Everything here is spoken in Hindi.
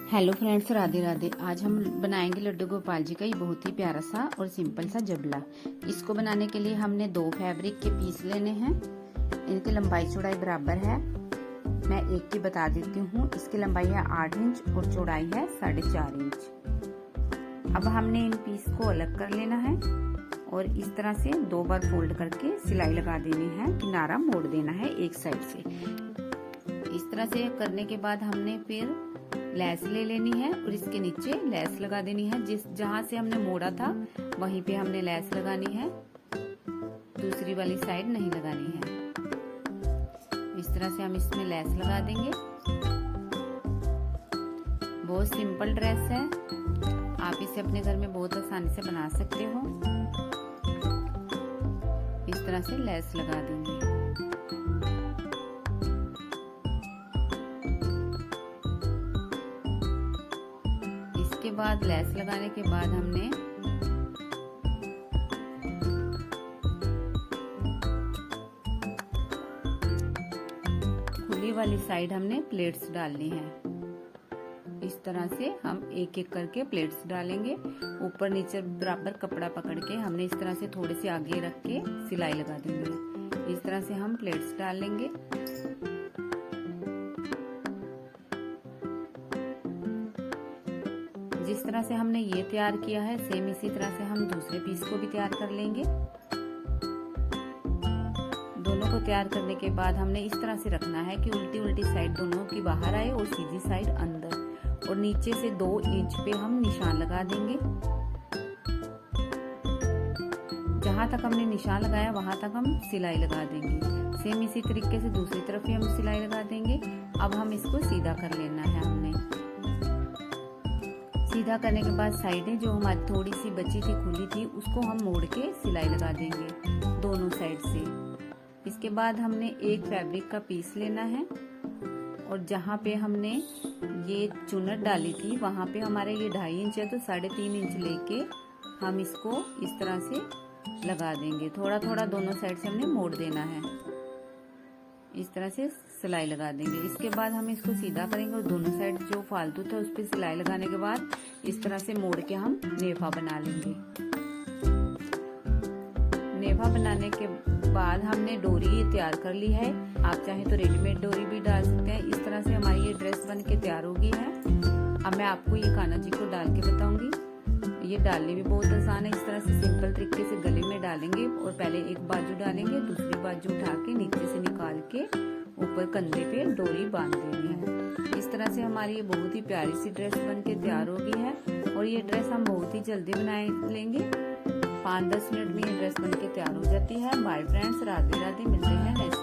Hello friends, Radhe Radhe. आज हम बनाएंगे लड्डू गोपाल जी का ये बहुत ही प्यारा सा और सिंपल सा जबला। इसको बनाने के लिए हमने 2 फैब्रिक के पीस लेने हैं। इनकी लंबाई चौड़ाई बराबर है। मैं एक की बता देती हूँ। इसकी लंबाई है 8 इंच और चौड़ाई है 4.5 इंच। अब हमने इन पीस को अलग कर लेना है और इस तरह से 2 बार फोल्ड करके सिलाई लगा देनी है। किनारा मोड़ देना है एक साइड से। इस तरह से करने के बाद हमने फिर लेस ले लेनी है और इसके नीचे लेस लगा देनी है। जहां से हमने मोड़ा था वहीं पे हमने लेस लगानी है, दूसरी वाली साइड नहीं लगानी है। इस तरह से हम इसमें लेस लगा देंगे। बहुत सिंपल ड्रेस है, आप इसे अपने घर में बहुत आसानी से बना सकते हो। इस तरह से लेस लगा देंगे। इसके बाद लेस लगाने के बाद हमने खुली वाली साइड हमने प्लेट्स डालनी है। इस तरह से हम एक एक करके प्लेट्स डालेंगे। ऊपर नीचे बराबर कपड़ा पकड़ के हमने इस तरह से थोड़े से आगे रख के सिलाई लगा देंगे। इस तरह से हम प्लेट्स डाल लेंगे। जिस तरह से हमने ये तैयार किया है सेम इसी तरह से हम दूसरे पीस को भी तैयार कर लेंगे। दोनों को तैयार करने के बाद हमने इस तरह से रखना है कि उल्टी उल्टी साइड दोनों की बाहर आए और सीधी साइड अंदर। और नीचे से 2 इंच पे हम निशान लगा देंगे। जहां तक हमने निशान लगाया वहां तक हम सिलाई लगा देंगे। सेम इसी तरीके से दूसरी तरफ भी हम सिलाई लगा देंगे। अब हम इसको सीधा कर लेना है। हमने सीधा करने के बाद साइडें जो हमारी थोड़ी सी बची थी खुली थी उसको हम मोड़ के सिलाई लगा देंगे दोनों साइड से। इसके बाद हमने एक फैब्रिक का पीस लेना है और जहाँ पे हमने ये चुन्नट डाली थी वहाँ पे हमारे ये 2.5 इंच है तो 3.5 इंच लेके हम इसको इस तरह से लगा देंगे। थोड़ा थोड़ा दोनों साइड से हमने मोड़ देना है। इस तरह से सिलाई लगा देंगे। इसके बाद हम इसको सीधा करेंगे और दोनों साइड जो फालतू था उस पर सिलाई लगाने के बाद इस तरह से मोड़ के हम नेफा बना लेंगे। नेफा बनाने के बाद हमने डोरी तैयार कर ली है। आप चाहें तो रेडीमेड डोरी भी डाल सकते हैं। इस तरह से हमारी ये ड्रेस बन के तैयार हो गई है। अब मैं आपको ये कान्हा जी को डाल के बताऊंगी। ये डालने भी बहुत आसान है। इस तरह से सिंपल तरीके से गले में डालेंगे और पहले एक बाजू डालेंगे, दूसरी बाजू उठा के नीचे से निकाल के ऊपर कंधे पे डोरी बांध देनी है। इस तरह से हमारी ये बहुत ही प्यारी सी ड्रेस बन के तैयार हो गई है। और ये ड्रेस हम बहुत ही जल्दी बना लेंगे। 5-10 मिनट में ये ड्रेस बन के तैयार हो जाती है। Bye friends, Radhe Radhe. मिलते हैं नेक्स्ट